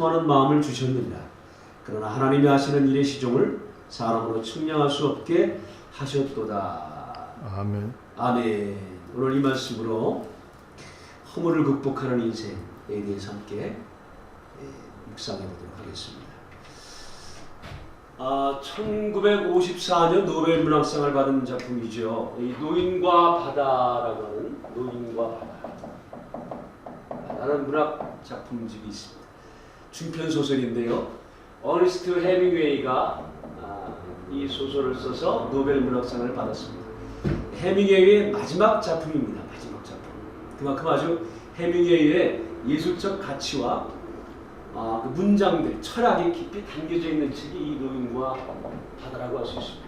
참아하는 마음을 주셨느니라. 그러나 하나님이 하시는 일의 시종을 사람으로 측량할 수 없게 하셨도다. 아멘. 아멘. 오늘 이 말씀으로 허물을 극복하는 인생에 대해서 함께 묵상해 보도록 하겠습니다. 1954년 노벨 문학상을 받은 작품이죠. 이 노인과 바다라고 하는 노인과 바다라는 문학 작품집이 있습니다. 중편 소설인데요. 어니스트 해밍웨이가 이 소설을 써서 노벨 문학상을 받았습니다. 해밍웨이의 마지막 작품입니다. 마지막 작품. 그만큼 아주 해밍웨이의 예술적 가치와 그 문장들, 철학이 깊이 담겨져 있는 책이 이 노인과 바다라고 할 수 있습니다.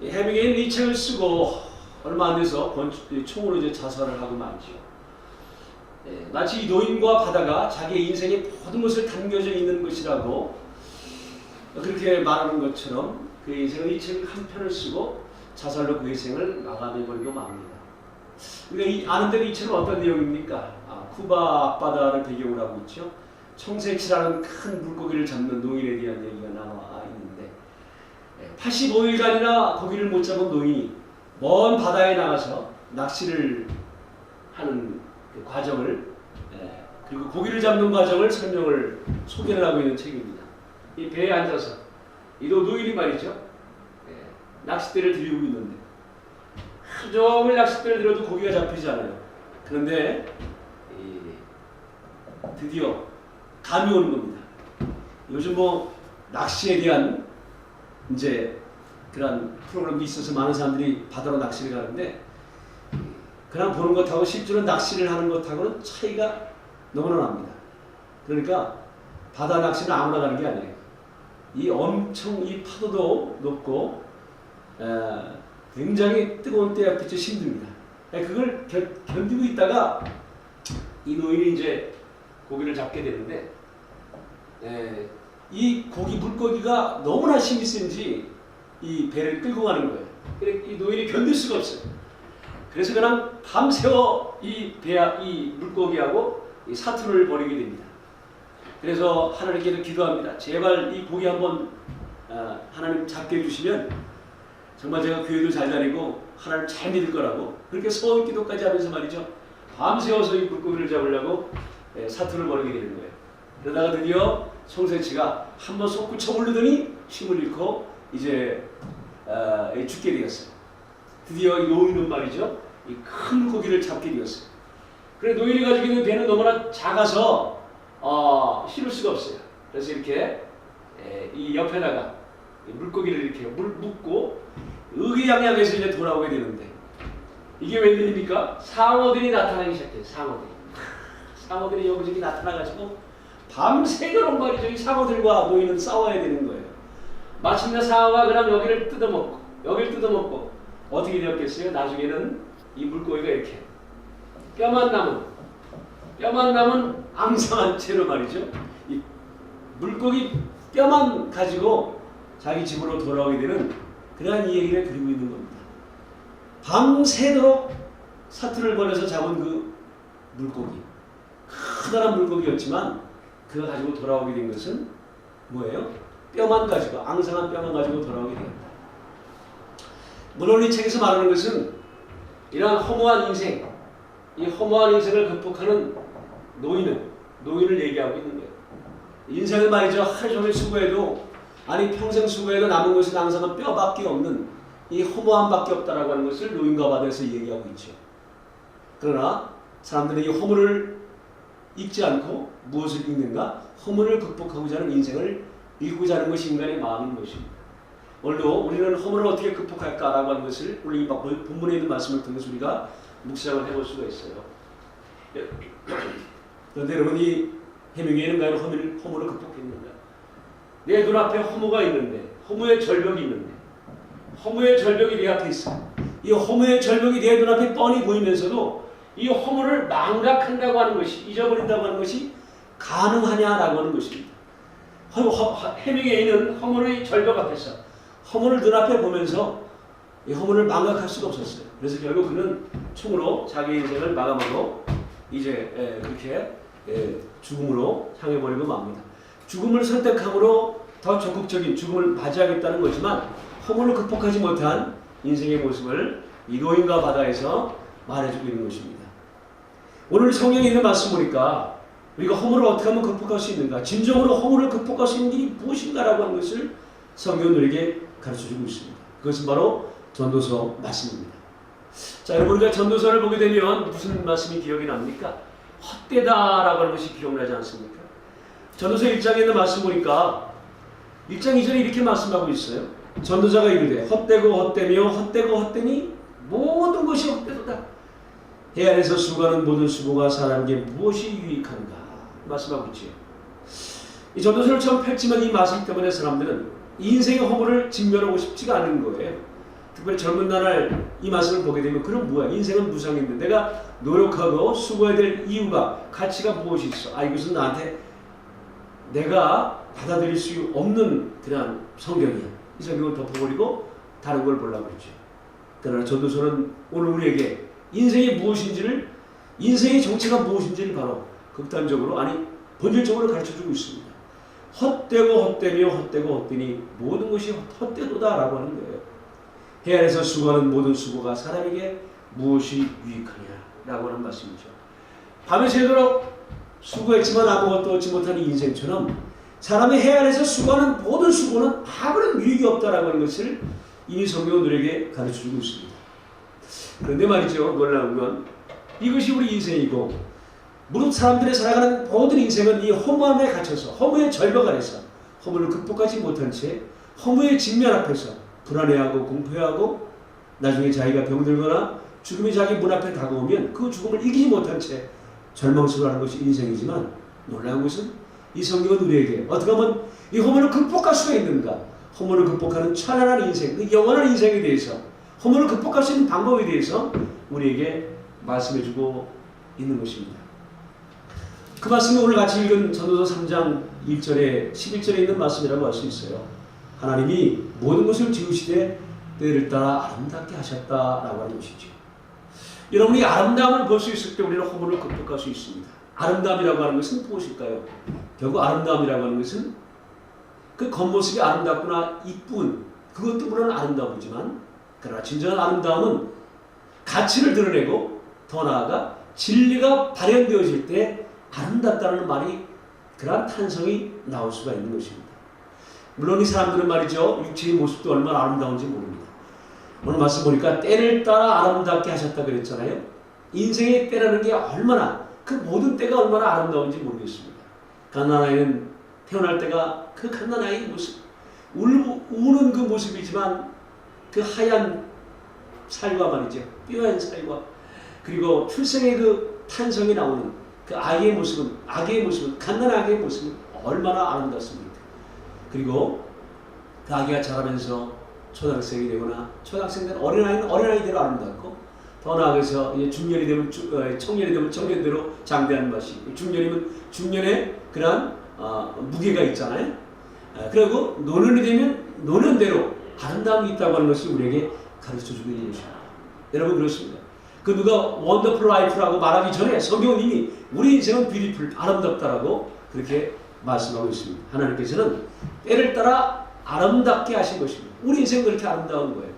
해밍웨이는 이 책을 쓰고 얼마 안 돼서 총으로 이제 자살을 하고 말이죠. 마치 이 노인과 바다가 자기의 인생의 모든 것을 담겨져 있는 것이라고 그렇게 말하는 것처럼 그의 인생은 이 책 한 편을 쓰고 자살로 그의 생을 마감해버리고 맙니다. 우리가 아는 대로 이 책은 어떤 내용입니까? 쿠바 앞바다를 배경으로 하고 있죠. 청새치라는 큰 물고기를 잡는 노인에 대한 얘기가 나와 있는데 85일간이나 고기를 못 잡은 노인이 먼 바다에 나가서 낚시를 하는 그 과정을 그리고 고기를 잡는 과정을 소개를 하고 있는 책입니다. 이 배에 앉아서 이 노인이 말이죠. 낚싯대를 들고 있는데 하루 종일 낚싯대를 들어도 고기가 잡히지 않아요. 그런데 드디어 감이 오는 겁니다. 요즘 낚시에 대한 이제 그런 프로그램이 있어서 많은 사람들이 바다로 낚시를 가는데 그냥 보는 것하고 실제로 낚시를 하는 것하고는 차이가 너무나 납니다. 그러니까 바다 낚시는 아무나 가는 게 아니에요. 이 엄청 이 파도도 높고 굉장히 뜨거운 때약빛이 힘듭니다. 그걸 견디고 있다가 이 노인이 이제 고기를 잡게 되는데 이 물고기가 너무나 힘이 센지 이 배를 끌고 가는 거예요. 이 노인이 견딜 수가 없어요. 그래서 그냥 밤새워 이 물고기하고 이 사투를 벌이게 됩니다. 그래서 하나님께도 기도합니다. 제발 이 고기 한번 하나님 잡게 해주시면 정말 제가 교회도 잘 다니고 하나님 잘 믿을 거라고 그렇게 소원 기도까지 하면서 말이죠. 밤새워서 이 물고기를 잡으려고 사투를 벌이게 되는 거예요. 그러다가 드디어 청새치가 한번 솟구쳐 올르더니 힘을 잃고 이제 죽게 되었어요. 드디어 이 노인은 말이죠. 이 큰 물고기를 잡게 되었어요. 그래 노인이 가지고 있는 배는 너무나 작아서 실을 수가 없어요. 그래서 이렇게 이 옆에다가 물고기를 이렇게 묶고 의기양양해서 이제 돌아오게 되는데 이게 웬일입니까? 상어들이 나타나기 시작해요. 상어들이 여기저기 나타나가지고 밤새도록 말이죠. 이 상어들과 노인은 싸워야 되는 거예요. 마침내 상어가 그냥 여기를 뜯어먹고 어떻게 되었겠어요? 나중에는 이 물고기가 이렇게 뼈만 남은 앙상한 채로 말이죠. 이 물고기 뼈만 가지고 자기 집으로 돌아오게 되는 그러한 이야기를 그리고 있는 겁니다. 밤새도록 사투를 벌여서 잡은 그 물고기, 커다란 물고기였지만 그가 가지고 돌아오게 된 것은 뭐예요? 뼈만 가지고, 앙상한 뼈만 가지고 돌아오게 됩니다. 물론 이 책에서 말하는 것은 이러한 허무한 인생, 이 허무한 인생을 극복하는 노인을 얘기하고 있는 거예요. 인생을 말이죠. 하루 종일 수고해도 평생 수고해도 남은 것은 앙상한 뼈밖에 없는 이 허무함밖에 없다라고 하는 것을 노인과 바다에서 얘기하고 있죠. 그러나 사람들은 이 허물을 잊지 않고 무엇을 읽는가? 허물을 극복하고자 하는 인생을 읽고자 하는 것이 인간의 마음인 것입니다. 오늘도 우리는 허물을 어떻게 극복할까라고 하는 것을 오늘 이 본문에 있는 말씀을 통해서 우리가 묵상을 해볼 수가 있어요. 그런데 여러분 이 해밍웨이는 과연 허물을 극복했는가? 내 눈앞에 허무가 있는데 허무의 절벽이 있는데 허무의 절벽이 내 앞에 있어요. 이 허무의 절벽이 내 눈앞에 뻔히 보이면서도 이 허물을 망각한다고 하는 것이 잊어버린다고 하는 것이 가능하냐라고 하는 것입니다. 해밍웨이는 허물의 절벽 앞에서 허물을 눈앞에 보면서 이 허물을 망각할 수가 없었어요. 그래서 결국 그는 총으로 자기 인생을 마감하고 이제 그렇게 죽음으로 향해 버리고 맙니다. 죽음을 선택함으로 더 적극적인 죽음을 맞이하겠다는 거지만 허물을 극복하지 못한 인생의 모습을 이 노인과 바다에서 말해주고 있는 것입니다. 오늘 성경에 있는 말씀 보니까 우리가 허물을 어떻게 하면 극복할 수 있는가, 진정으로 허물을 극복할 수 있는 길이 무엇인가라고 하는 것을 성경은 우리에게 가르쳐주고 있습니다. 그것은 바로 전도서 말씀입니다. 자, 여러분, 우리가 전도서를 보게 되면 무슨 말씀이 기억이 납니까? 헛되다라고 하는 것이 기억나지 않습니까? 전도서 1장에 있는 말씀 보니까 1장 2절에 이렇게 말씀하고 있어요. 전도자가 이르되 헛되고 헛되며 헛되고 헛되니 모든 것이 헛되도다. 해 아래서 수고하는 모든 수고가 사람에게 무엇이 유익한가 말씀하고 있지요. 이 전도서를 처음 펼치면 이 말씀 때문에 사람들은 인생의 허물을 직면하고 싶지가 않은 거예요. 특별히 젊은 날 이 말씀을 보게 되면 그럼 뭐야? 인생은 무상인데 내가 노력하고 수고해야 될 이유가 가치가 무엇이 있어? 이것은 나한테 내가 받아들일 수 없는 그런 성경이야. 이 성경을 덮어버리고 다른 걸 보려고 그러죠. 그러나 전도서는 오늘 우리에게 인생이 무엇인지를, 인생의 정체가 무엇인지를 바로 극단적으로, 아니 본질적으로 가르쳐주고 있습니다. 헛되고 헛되며 헛되고 헛되니 모든 것이 헛되도다 라고 하는 거예요. 해 아래서 수고하는 모든 수고가 사람에게 무엇이 유익하냐 라고 하는 말씀이죠. 밤에 새도록 수고했지만 아무것도 얻지 못하는 인생처럼 사람의 해 아래서 수고하는 모든 수고는 아무런 유익이 없다라고 하는 것을 이미 성경은 우리에게 가르쳐주고 있습니다. 그런데 말이죠, 놀라운 건 이것이 우리 인생이고 무릇 사람들의 살아가는 모든 인생은 이 허무함에 갇혀서, 허무의 절벽 아래서 허무를 극복하지 못한 채 허무의 직면 앞에서 불안해하고 공포해하고 나중에 자기가 병들거나 죽음이 자기 문 앞에 다가오면 그 죽음을 이기지 못한 채 절망스러워하는 것이 인생이지만, 놀라운 것은 이 성경은 우리에게 어떻게 하면 이 허물을 극복할 수가 있는가, 허물을 극복하는 찬란한 인생, 그 영원한 인생에 대해서, 허물을 극복할 수 있는 방법에 대해서 우리에게 말씀해주고 있는 것입니다. 그 말씀이 오늘 같이 읽은 전도서 3장 1절에 11절에 있는 말씀이라고 할 수 있어요. 하나님이 모든 것을 지으시되 때를 따라 아름답게 하셨다라고 하는 것이죠. 여러분이 아름다움을 볼 수 있을 때 우리는 허물을 극복할 수 있습니다. 아름다움이라고 하는 것은 무엇일까요? 결국 아름다움이라고 하는 것은 그 겉모습이 아름답구나, 이쁜 그것 때문에는 아름다움이지만, 그러나 진정한 아름다움은 가치를 드러내고 더 나아가 진리가 발현되어질 때 아름답다는 말이, 그러한 탄성이 나올 수가 있는 것입니다. 물론 이 사람들은 말이죠, 육체의 모습도 얼마나 아름다운지 모릅니다. 오늘 말씀 보니까 때를 따라 아름답게 하셨다 그랬잖아요. 인생의 때라는 게 얼마나, 그 모든 때가 얼마나 아름다운지 모르겠습니다. 갓난아이는 태어날 때가 그 갓난아이의 모습, 우는 그 모습이지만 그 하얀 살과 말이죠, 뼈한 살과, 그리고 출생의 그 탄성이 나오는 그 아기의 모습은, 갓난 아기의 모습은 얼마나 아름답습니까? 그리고 그 아기가 자라면서 초등학생이 되거나 초등학생 된 어린아이는 어린아이대로 아름답고, 더 나아가서 이제 중년이 되면 청년이 되면 청년대로 장대한 맛이, 중년이면 중년의 그러한 무게가 있잖아요. 그리고 노년이 되면 노년대로 아름다움이 있다고 하는 것을 우리에게 가르쳐주고 있는 것입니다. 여러분 그렇습니다. 그 누가 원더풀 라이프라고 말하기 전에 성경은 이미 우리 인생은 뷰티풀, 아름답다라고 그렇게 말씀하고 있습니다. 하나님께서는 때를 따라 아름답게 하신 것입니다. 우리 인생은 그렇게 아름다운 거예요.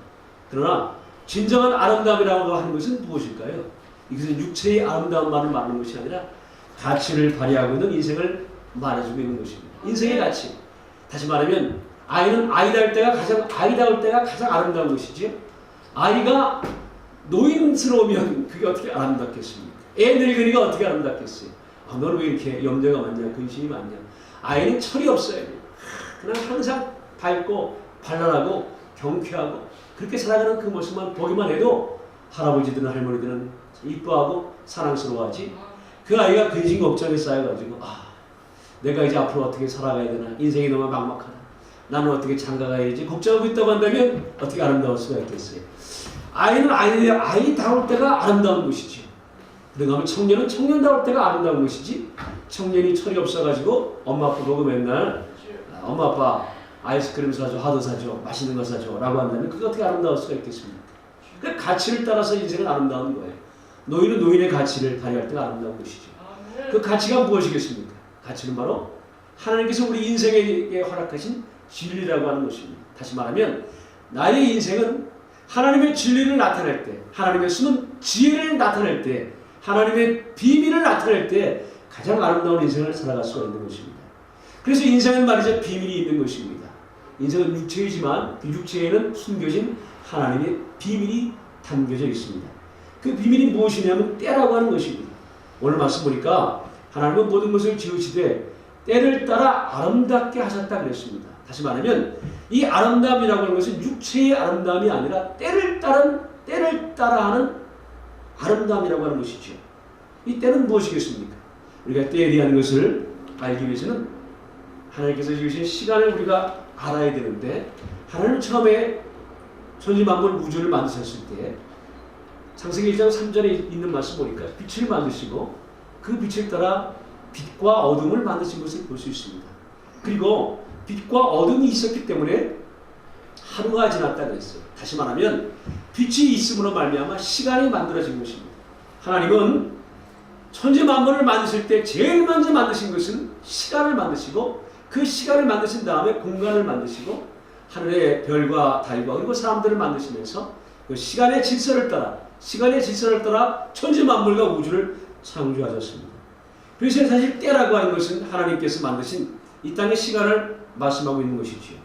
그러나 진정한 아름다움이라고 하는 것은 무엇일까요? 이것은 육체의 아름다움만을 말하는 것이 아니라 가치를 발휘하고 있는 인생을 말해주고 있는 것입니다. 인생의 가치. 다시 말하면 아이는 아이다울 때가 가장 아름다운 것이지, 아이가 노인스러우면 그게 어떻게 아름답겠습니까? 애 늙은이가 어떻게 아름답겠어요? 너는 왜 이렇게 염려가 많냐, 근심이 많냐. 아이는 철이 없어요. 그냥 항상 밝고 발랄하고 경쾌하고 그렇게 살아가는 그 모습만 보기만 해도 할아버지들은 할머니들은 이뻐하고 사랑스러워하지. 그 아이가 근심 걱정에 쌓여가지고 내가 이제 앞으로 어떻게 살아가야 되나, 인생이 너무 막막하다, 나는 어떻게 장가가야지 걱정하고 있다고 한다면 어떻게 아름다울 수가 있겠어요? 아이는 아이다울 때가 아름다운 것이지. 그런가 하면 청년은 청년다울 때가 아름다운 것이지, 청년이 철이 없어가지고 엄마 아빠 보고 맨날 엄마 아빠 아이스크림 사줘, 하도 사줘, 맛있는 거 사줘 라고 한다면 그게 어떻게 아름다울 수가 있겠습니까? 그 가치를 따라서 인생은 아름다운 거예요. 노인은 노인의 가치를 발휘할 때가 아름다운 것이죠. 그 가치가 무엇이겠습니까? 가치는 바로 하나님께서 우리 인생에게 허락하신 진리라고 하는 것입니다. 다시 말하면 나의 인생은 하나님의 진리를 나타낼 때, 하나님의 숨은 지혜를 나타낼 때, 하나님의 비밀을 나타낼 때 가장 아름다운 인생을 살아갈 수가 있는 것입니다. 그래서 인생은 말이죠, 비밀이 있는 것입니다. 인생은 육체이지만 그 육체에는 숨겨진 하나님의 비밀이 담겨져 있습니다. 그 비밀이 무엇이냐면 때라고 하는 것입니다. 오늘 말씀 보니까 하나님은 모든 것을 지으시되 때를 따라 아름답게 하셨다 그랬습니다. 다시 말하면 이 아름다움이라고 하는 것은 육체의 아름다움이 아니라 때를 따라 하는 아름다움이라고 하는 것이죠. 이 때는 무엇이겠습니까? 우리가 때에 대한 것을 알기 위해서는 하나님께서 지으신 시간을 우리가 알아야 되는데, 하나님은 처음에 천지만물 우주를 만드셨을 때 창세기 1장 3절에 있는 말씀 보니까 빛을 만드시고 그 빛을 따라 빛과 어둠을 만드신 것을 볼 수 있습니다. 그리고 빛과 어둠이 있었기 때문에 하루가 지났다 그랬어요. 다시 말하면 빛이 있음으로 말미암아 시간이 만들어진 것입니다. 하나님은 천지 만물을 만드실 때 제일 먼저 만드신 것은 시간을 만드시고, 그 시간을 만드신 다음에 공간을 만드시고 하늘의 별과 달과 그리고 사람들을 만드시면서 그 시간의 질서를 따라 천지 만물과 우주를 창조하셨습니다. 그래서 사실 때라고 하는 것은 하나님께서 만드신 이 땅의 시간을 말씀하고 있는 것이지요.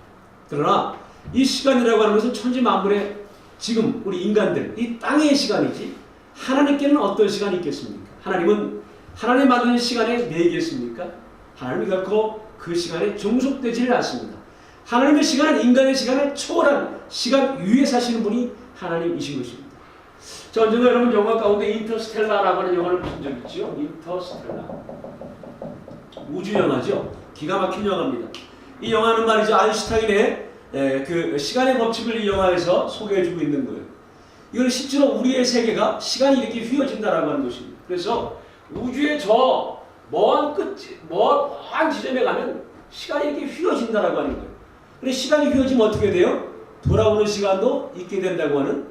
그러나 이 시간이라고 하는 것은 천지 만물의 지금 우리 인간들 이 땅의 시간이지, 하나님께는 어떤 시간이 있겠습니까? 하나님은 하나님 만드는 시간에 매이겠습니까? 하나님이 결코 그 시간에 종속되지를 않습니다. 하나님의 시간은 인간의 시간을 초월한 시간 위에 사시는 분이 하나님이신 것입니다. 자, 언젠가 여러분 영화 가운데 인터스텔라라고 하는 영화를 보신 적 있죠? 인터스텔라. 우주 영화죠. 기가 막힌 영화입니다. 이 영화는 말이죠, 아인슈타인의 그 시간의 법칙을 이 영화에서 소개해주고 있는 거예요. 이건 실제로 우리의 세계가 시간이 이렇게 휘어진다라고 하는 것입니다. 그래서 우주의 저 먼 지점에 가면 시간이 이렇게 휘어진다라고 하는 거예요. 그래서 시간이 휘어지면 어떻게 돼요? 돌아오는 시간도 있게 된다고 하는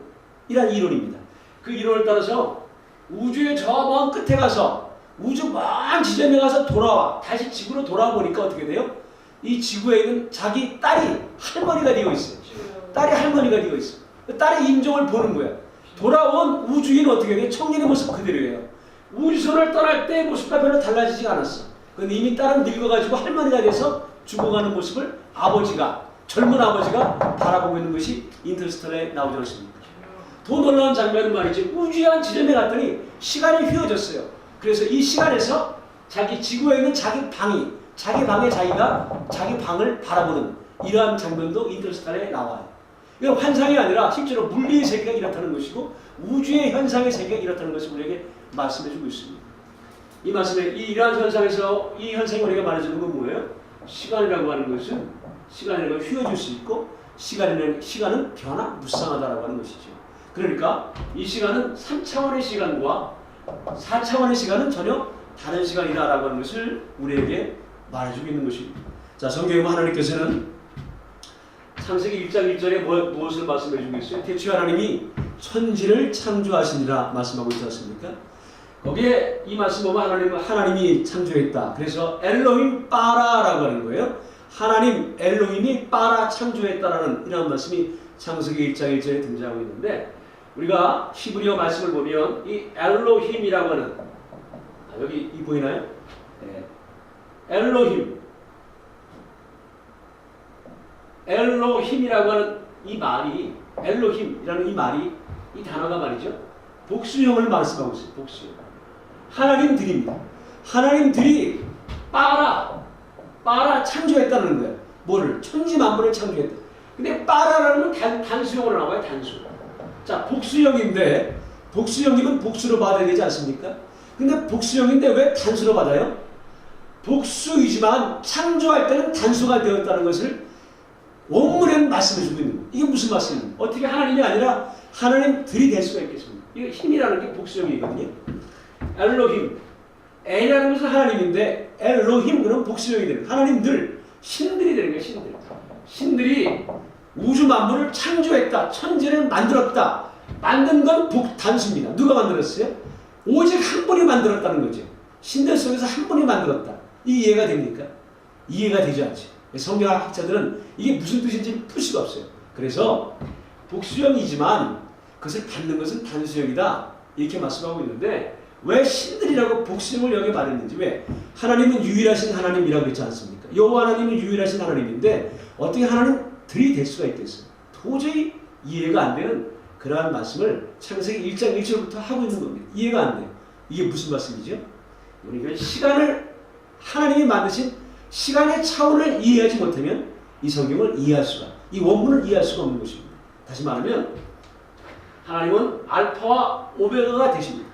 이런 이론입니다. 그 이론을 따라서 우주의 저 먼 끝에 가서 우주 먼 지점에 가서 돌아와 다시 지구로 돌아와 보니까 어떻게 돼요? 이 지구에 있는 자기 딸이 할머니가 되어 있어요. 딸이 할머니가 되어 있어요. 딸의 임종을 보는 거야. 돌아온 우주인은 어떻게 돼요? 청년의 모습 그대로예요. 우주선을 떠날 때의 모습과 별로 달라지지 않았어. 그런데 이미 딸은 늙어가지고 할머니가 돼서 죽어가는 모습을 젊은 아버지가 바라보고 있는 것이 인터스텔라에 나오지 않습니까? 더 놀라운 장면은 말이지, 우주의 한 지점에 갔더니 시간이 휘어졌어요. 그래서 이 시간에서 자기 지구에 있는 자기 방에 자기가 자기 방을 바라보는 이러한 장면도 인터스텔라에 나와요. 이건 환상이 아니라 실제로 물리의 세계가 이렇다는 것이고 우주의 현상의 세계가 이렇다는 것을 우리에게 말씀해주고 있습니다. 이 말씀에 이러한 현상에서 이 현상이 우리가 말해주는 건 뭐예요? 시간이라고 하는 것은 시간이라고 휘어질 수 있고 시간은 변화무쌍하다라고 하는 것이죠. 그러니까 이 시간은 3차원의 시간과 4차원의 시간은 전혀 다른 시간이다라고 하는 것을 우리에게 말해주고 있는 것입니다. 자, 성경에 하나님께서는 창세기 1장 1절에 무엇을 말씀해주고 있어요? 태초에 하나님이 천지를 창조하시니라 말씀하고 있지 않습니까? 거기에 이 말씀 보면 하나님이 창조했다. 그래서 엘로힘 빠라라고 하는 거예요. 하나님 엘로힘이 빠라 창조했다라는 이런 말씀이 창세기 1장 1절에 등장하고 있는데, 우리가 히브리어 말씀을 보면 이 엘로힘이라고 하는 여기 이 보이나요? 네. 엘로힘이라고 하는 이 말이, 엘로힘이라는 이 말이, 이 단어가 말이죠, 복수형을 말씀하고 있어요. 복수형. 하나님들입니다. 하나님들이 빠라 창조했다는 거예요. 뭐를? 천지 만물을 창조했다. 근데 빠라라는 건 단수형으로 나와요. 단수. 자, 복수형인데 복수형이면 복수로 받아야 되지 않습니까? 근데 복수형인데 왜 단수로 받아요? 복수이지만 창조할 때는 단수가 되었다는 것을 원문에는 말씀해주고 있는 거예요. 이게 무슨 말씀입니까? 어떻게 하나님이 아니라 하나님들이 될 수가 있겠습니까? 이거 힘이라는 게 복수형이거든요. 엘로힘, 엘이라는 것은 하나님인데 엘로힘 그럼 복수형이 되는 하나님들, 신들이 되는 거예요. 신들이 우주 만물을 창조했다. 천지를 만들었다. 만든 건 단수입니다. 누가 만들었어요? 오직 한 분이 만들었다는 거죠. 신들 속에서 한 분이 만들었다. 이 이해가 됩니까? 이해가 되지 않죠. 성경학자들은 이게 무슨 뜻인지 풀 수가 없어요. 그래서 복수형이지만 그것을 받는 것은 단수형이다 이렇게 말씀하고 있는데, 왜 신들이라고 복수형을 여기 말했는지, 왜 하나님은 유일하신 하나님이라고 그랬지 않습니까? 여호와 하나님은 유일하신 하나님인데 어떻게 하나님들이 될 수가 있겠어요? 도저히 이해가 안 되는 그러한 말씀을 창세기 1장 1절부터 하고 있는 겁니다. 이해가 안 돼요. 이게 무슨 말씀이죠? 우리가 시간을, 하나님이 만드신 시간의 차원을 이해하지 못하면 이 성경을 이해할 수가, 이 원문을 이해할 수가 없는 것입니다. 다시 말하면 하나님은 알파와 오메가가 되십니다.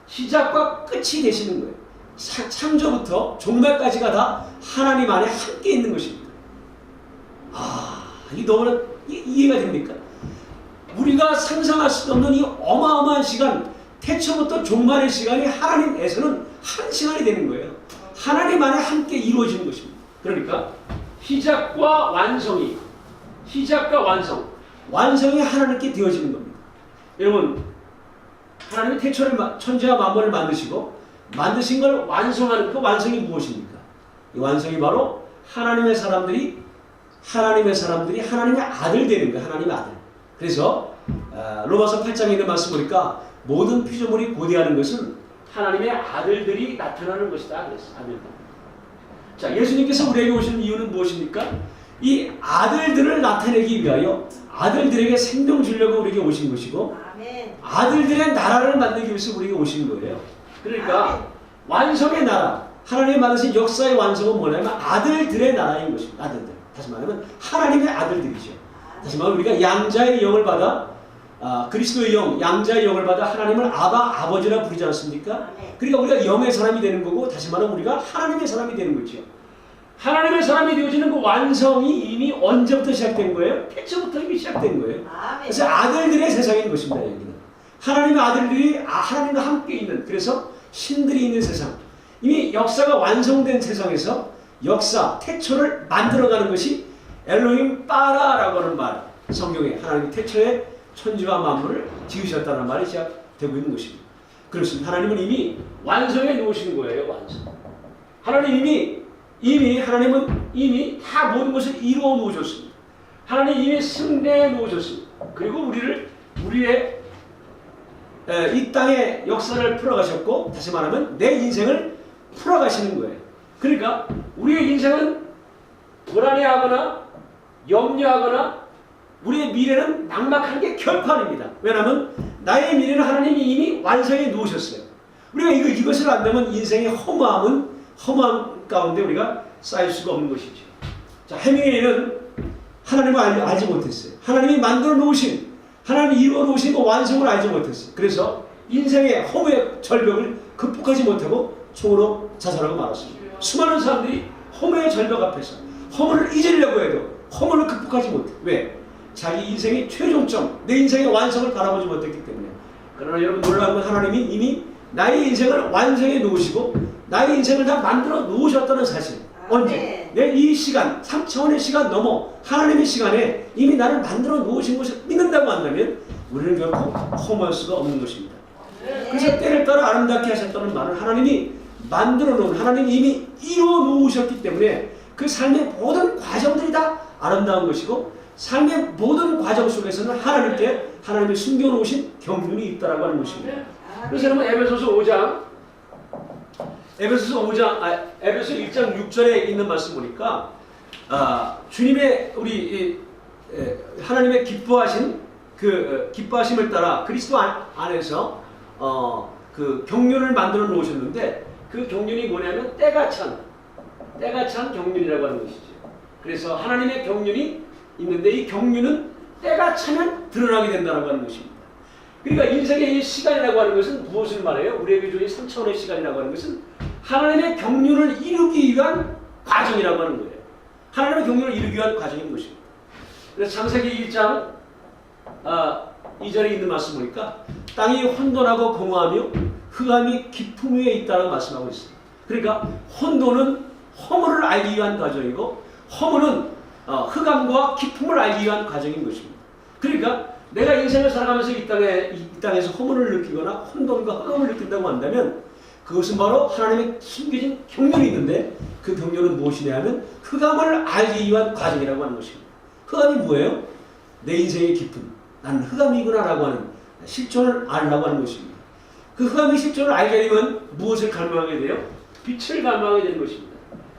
시작과 끝이 되시는 거예요. 창조부터 종말까지가 다 하나님 안에 함께 있는 것입니다. 이게 너무나 이해가 됩니까? 우리가 상상할 수 없는 이 어마어마한 시간, 태초부터 종말의 시간이 하나님에서는 한 시간이 되는 거예요. 하나님 안에 함께 이루어지는 것입니다. 그러니까 시작과 완성이, 시작과 완성이 하나님께 되어지는 겁니다. 여러분, 하나님이 태초를, 천지와 만물을 만드시고 만드신 걸 완성하는 그 완성이 무엇입니까? 이 완성이 바로 하나님의 사람들이 하나님의 아들 되는 거예요. 하나님의 아들. 그래서 로마서 8장에 있는 말씀 보니까 모든 피조물이 고대하는 것은 하나님의 아들들이 나타나는 것이다 그랬어요. 아들들. 자, 예수님께서 우리에게 오신 이유는 무엇입니까? 이 아들들을 나타내기 위하여 아들들에게 생명 주려고 우리에게 오신 것이고, 아들들의 나라를 만들기 위해서 우리에게 오신 거예요. 그러니까 완성의 나라, 하나님이 만드신 역사의 완성은 뭐냐면 아들들의 나라인 것입니다. 아들들. 다시 말하면 하나님의 아들들이죠. 다시 말하면 우리가 양자의 영을 받아, 그리스도의 영, 양자의 영을 받아 하나님을 아버지라 부르지 않습니까? 그러니까 우리가 영의 사람이 되는 거고, 다시 말하면 우리가 하나님의 사람이 되는 거죠. 하나님의 사람이 되어지는 그 완성이 이미 언제부터 시작된 거예요? 태초부터 이미 시작된 거예요. 그래서 아들들의 세상인 것입니다. 여기는 하나님의 아들들이 하나님과 함께 있는, 그래서 신들이 있는 세상, 이미 역사가 완성된 세상에서 역사, 태초를 만들어가는 것이 엘로힘 빠라라고 하는 말, 성경에 하나님이 태초에 천지와 만물을 지으셨다는 말이 시작되고 있는 것입니다. 그렇습니다. 하나님은 이미 완성해 놓으신 거예요. 완성. 하나님은 이미 다 모든 것을 이루어 놓으셨습니다. 하나님 이미 승리해 놓으셨습니다. 그리고 우리의 이 땅의 역사를 풀어가셨고, 다시 말하면 내 인생을 풀어가시는 거예요. 그러니까 우리의 인생은 불안해하거나 염려하거나 우리의 미래는 막막한 게 결코 아닙니다. 왜냐하면 나의 미래는 하나님이 이미 완성해 놓으셨어요. 우리가 이것을 안다면 인생의 허무함 가운데 우리가 쌓일 수가 없는 것이죠. 자, 해밍웨이는 하나님을 알지 못했어요. 하나님이 만들어 놓으신, 하나님이 이루어 놓으신 그 완성을 알지 못했어요. 그래서 인생의 허무의 절벽을 극복하지 못하고 총으로 자살하고 말았습니다. 수많은 사람들이 허무의 절벽 앞에서 허무를 잊으려고 해도 허무를 극복하지 못해. 왜? 자기 인생의 최종점, 내 인생의 완성을 바라보지 못했기 때문에. 그러나 여러분, 놀라운 건 하나님이 이미 나의 인생을 완성해 놓으시고 나의 인생을 다 만들어 놓으셨다는 사실. 언제? 내 이 시간, 3차원의 시간 넘어 하나님의 시간에 이미 나를 만들어 놓으신 것을 믿는다고 한다면 우리는 결코 허무할 수가 없는 것입니다. 그래서 때를 따라 아름답게 하셨다는 말은 하나님이 만들어 놓은, 하나님이 이미 이루어 놓으셨기 때문에 그 삶의 모든 과정들이 다 아름다운 것이고, 삶의 모든 과정 속에서는 하나님이 숨겨놓으신 경륜이 있다라고 하는 것입니다. 그래서 여러분, 에베소서 1장 6절에 있는 말씀 보니까 주님의 하나님의 기뻐하심을 따라 그리스도 안에서 그 경륜을 만들어 놓으셨는데, 그 경륜이 뭐냐면 때가 찬 경륜이라고 하는 것이죠. 그래서 하나님의 경륜이 있는데 이 경륜은 때가 차면 드러나게 된다고 하는 것입니다. 그러니까 인생의 이 시간이라고 하는 것은 무엇을 말해요? 우리에게 주어진 3차원의 시간이라고 하는 것은 하나님의 경륜을 이루기 위한 과정이라고 하는 거예요. 하나님의 경륜을 이루기 위한 과정인 것입니다. 그래서 창세기 1장 2절에 있는 말씀 보니까 땅이 혼돈하고 공허하며 흑암이 깊음 위에 있다고 말씀하고 있습니다. 그러니까 혼돈은 허물을 알기 위한 과정이고, 허물은 흑암과 깊음을 알기 위한 과정인 것입니다. 그러니까 내가 인생을 살아가면서 이 땅에서 허물을 느끼거나 혼돈과 흑암을 느낀다고 한다면 그것은 바로 하나님의 숨겨진 경륜이 있는데 그 경륜은 무엇이냐 하면 흑암을 알기 위한 과정이라고 하는 것입니다. 흑암이 뭐예요? 내 인생의 깊은 나는 흑암이구나 라고 하는 실존을 알라고 하는 것입니다. 그 흑암의 실존을 알게 되면 무엇을 갈망하게 돼요? 빛을 갈망하게 되는 것입니다.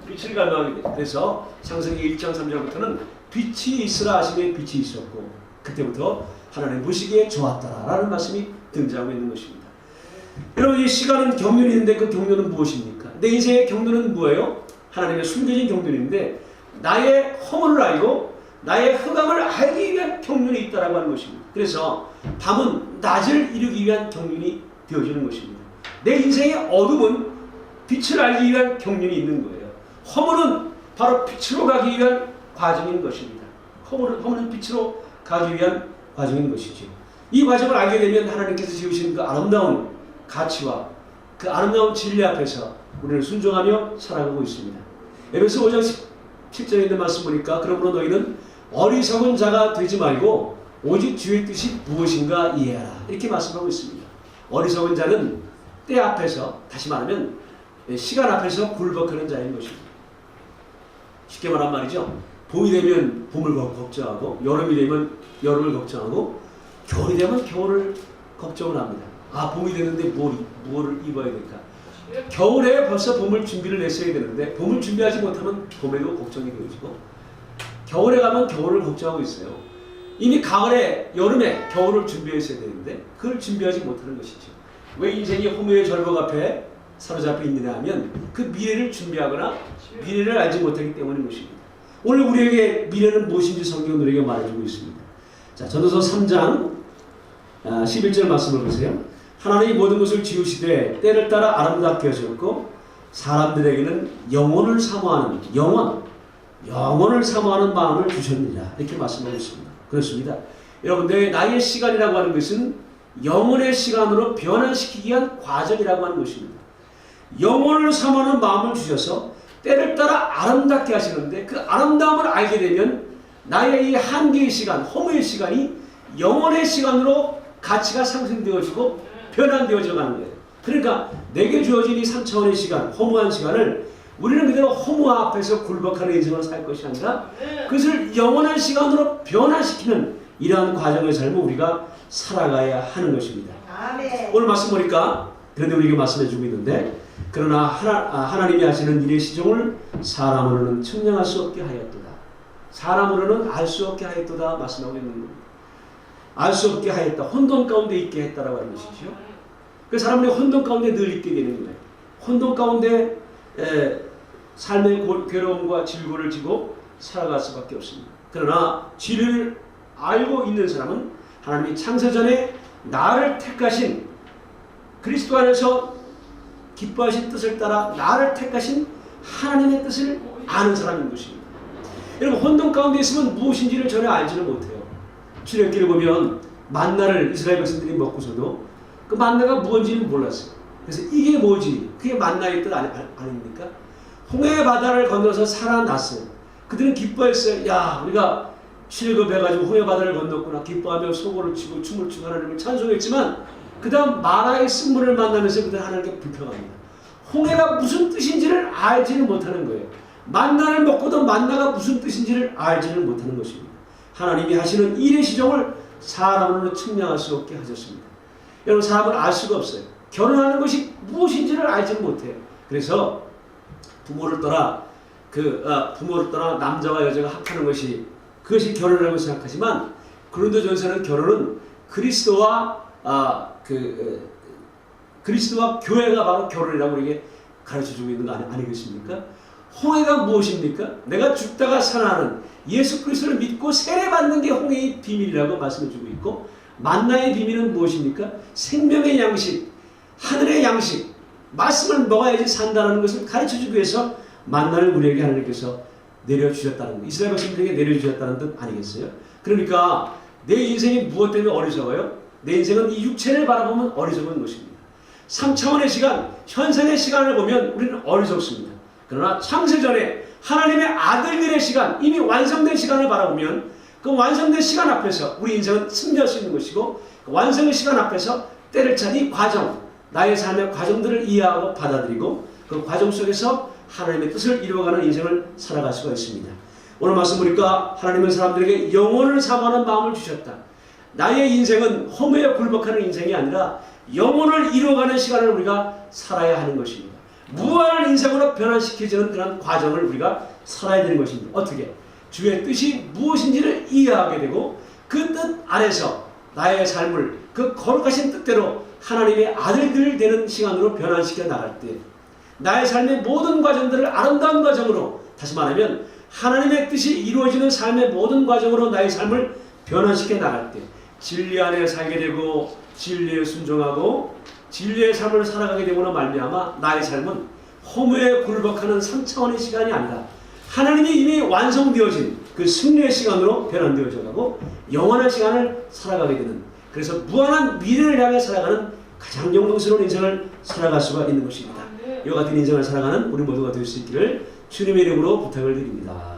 빛을 갈망하게 돼요. 그래서 창세기 1장 3절부터는 빛이 있으라 하시매 빛이 있었고 그때부터 하나님 보시기에 좋았더라라는 말씀이 등장하고 있는 것입니다. 여러분 이 시간은 경륜이 있는데 그 경륜은 무엇입니까? 내 인생의 경륜은 뭐예요? 하나님의 숨겨진 경륜인데 나의 허물을 알고 나의 흑암을 알기 위한 경륜이 있다라고 하는 것입니다. 그래서 밤은 낮을 이루기 위한 경륜이 되어지는 것입니다. 내 인생의 어둠은 빛을 알기 위한 경륜이 있는 거예요. 허물은 바로 빛으로 가기 위한 과정인 것입니다. 허물은 빛으로 가기 위한 과정인 것이죠. 이 과정을 알게 되면 하나님께서 지으신 그 아름다운 가치와 그 아름다운 진리 앞에서 우리를 순종하며 살아가고 있습니다. 에베소 5장 17절에 있는 말씀 보니까 그러므로 너희는 어리석은 자가 되지 말고 오직 주의 뜻이 무엇인가 이해하라 이렇게 말씀하고 있습니다. 어리석은 자는 때 앞에서 다시 말하면 시간 앞에서 굴복하는 자인 것입니다. 쉽게 말하면 말이죠. 봄이 되면 봄을 걱정하고 여름이 되면 여름을 걱정하고 겨울이 되면 겨울을 걱정을 합니다. 아 봄이 되는데 무엇을 입어야 될까? 겨울에 벌써 봄을 준비를 했어야 되는데 봄을 준비하지 못하면 봄에도 걱정이 되어지고 겨울에 가면 겨울을 걱정하고 있어요. 이미 가을에 여름에 겨울을 준비했어야 되는데 그걸 준비하지 못하는 것이죠. 왜 인생이 허무의 절벽 앞에 사로잡혀 있느냐 하면 그 미래를 준비하거나 미래를 알지 못하기 때문인 것입니다. 오늘 우리에게 미래는 무엇인지 성경은 우리에게 말해주고 있습니다. 자, 전도서 3장 11절 말씀을 보세요. 하나님이 모든 것을 지으시되 때를 따라 아름답게 하셨고 사람들에게는 영혼을 사모하는 영혼을 사모하는 마음을 주셨느니라 이렇게 말씀하고 있습니다. 그렇습니다. 여러분 나의 시간이라고 하는 것은 영혼의 시간으로 변화시키기 위한 과정이라고 하는 것입니다. 영혼을 사모하는 마음을 주셔서 때를 따라 아름답게 하시는데 그 아름다움을 알게 되면 나의 이 한계의 시간, 허무의 시간이 영혼의 시간으로 가치가 상승되어지고 변환되어져 가는 거예요. 그러니까 내게 주어진 이 3차원의 시간, 허무한 시간을 우리는 그대로 허무 앞에서 굴복하는 인생을 살 것이 아니라 그것을 영원한 시간으로 변화시키는 이러한 과정의 삶을 우리가 살아가야 하는 것입니다. 아멘. 오늘 말씀 보니까 그런데 우리에게 말씀해 주고 있는데 그러나 하나님이 하시는 일의 시종을 사람으로는 측량할 수 없게 하였도다. 사람으로는 알 수 없게 하였도다 말씀하고 있는 겁니다. 알 수 없게 하였다. 혼돈 가운데 있게 했다라고 하는 것이죠. 그 사람들이 혼돈 가운데 늘 있게 되는 거예요. 혼돈 가운데 삶의 괴로움과 질고를 지고 살아갈 수밖에 없습니다. 그러나 진리를 알고 있는 사람은 하나님이 창세전에 나를 택하신 그리스도 안에서 기뻐하신 뜻을 따라 나를 택하신 하나님의 뜻을 아는 사람인 것입니다. 여러분 혼돈 가운데 있으면 무엇인지를 전혀 알지는 못해요. 출애굽기를 보면 만나를 이스라엘 백성들이 먹고서도 그 만나가 무엇인지는 몰랐어요. 그래서 이게 뭐지? 그게 만나의 뜻 아닙니까? 홍해 바다를 건너서 살아났어요. 그들은 기뻐했어요. 야 우리가 출애굽해가지고 홍해 바다를 건넜구나. 기뻐하며 소고를 치고 춤을 추고 하나님을 찬송했지만 그 다음 마라의 쓴물을 만나면서 그들은 하나님께 불평합니다. 홍해가 무슨 뜻인지를 알지는 못하는 거예요. 만나를 먹고도 만나가 무슨 뜻인지를 알지는 못하는 것입니다. 하나님이 하시는 일의 시종을 사람으로 측량할 수 없게 하셨습니다. 여러분 사람은 알 수가 없어요. 결혼하는 것이 무엇인지를 알지는 못해요. 그래서 부모를 떠나 남자와 여자가 합하는 것이 그것이 결혼이라고 생각하지만 고린도전서는 결혼은 그리스도와 교회가 바로 결혼이라고 우리에게 가르쳐주고 있는 거 아니겠습니까? 홍해가 무엇입니까? 내가 죽다가 살아나는 예수 그리스도를 믿고 세례받는 게 홍해의 비밀이라고 말씀해주고 있고 만나의 비밀은 무엇입니까? 생명의 양식, 하늘의 양식, 말씀을 먹어야지 산다는 것을 가르쳐주기 위해서 만나를 우리에게 하나님께서 내려주셨다는 것, 이스라엘 백성들에게 내려주셨다는 뜻 아니겠어요? 그러니까 내 인생이 무엇 때문에 어리석어요? 내 인생은 이 육체를 바라보면 어리석은 것입니다. 3차원의 시간, 현생의 시간을 보면 우리는 어리석습니다. 그러나 창세전에 하나님의 아들들의 시간, 이미 완성된 시간을 바라보면 그 완성된 시간 앞에서 우리 인생은 승리할 수 있는 것이고 그 완성의 시간 앞에서 때를 찬 이 과정, 나의 삶의 과정들을 이해하고 받아들이고 그 과정 속에서 하나님의 뜻을 이루어가는 인생을 살아갈 수가 있습니다. 오늘 말씀 보니까 하나님은 사람들에게 영혼을 사모하는 마음을 주셨다. 나의 인생은 허무에 굴복하는 인생이 아니라 영혼을 이루어가는 시간을 우리가 살아야 하는 것입니다. 무한한 인생으로 변화시켜지는 그런 과정을 우리가 살아야 되는 것입니다. 어떻게? 주의 뜻이 무엇인지를 이해하게 되고 그 뜻 안에서 나의 삶을 그 거룩하신 뜻대로 하나님의 아들들 되는 시간으로 변화시켜 나갈 때 나의 삶의 모든 과정들을 아름다운 과정으로, 다시 말하면 하나님의 뜻이 이루어지는 삶의 모든 과정으로 나의 삶을 변화시켜 나갈 때 진리 안에 살게 되고 진리에 순종하고 진리의 삶을 살아가게 되므로 말미암아 나의 삶은 허무에 굴복하는 3차원의 시간이 아니라 하나님이 이미 완성되어진 그 승리의 시간으로 변환되어져 가고 영원한 시간을 살아가게 되는, 그래서 무한한 미래를 향해 살아가는 가장 영광스러운 인생을 살아갈 수가 있는 것입니다. 이와 같은 인생을 살아가는 우리 모두가 될 수 있기를 주님의 이름으로 부탁을 드립니다.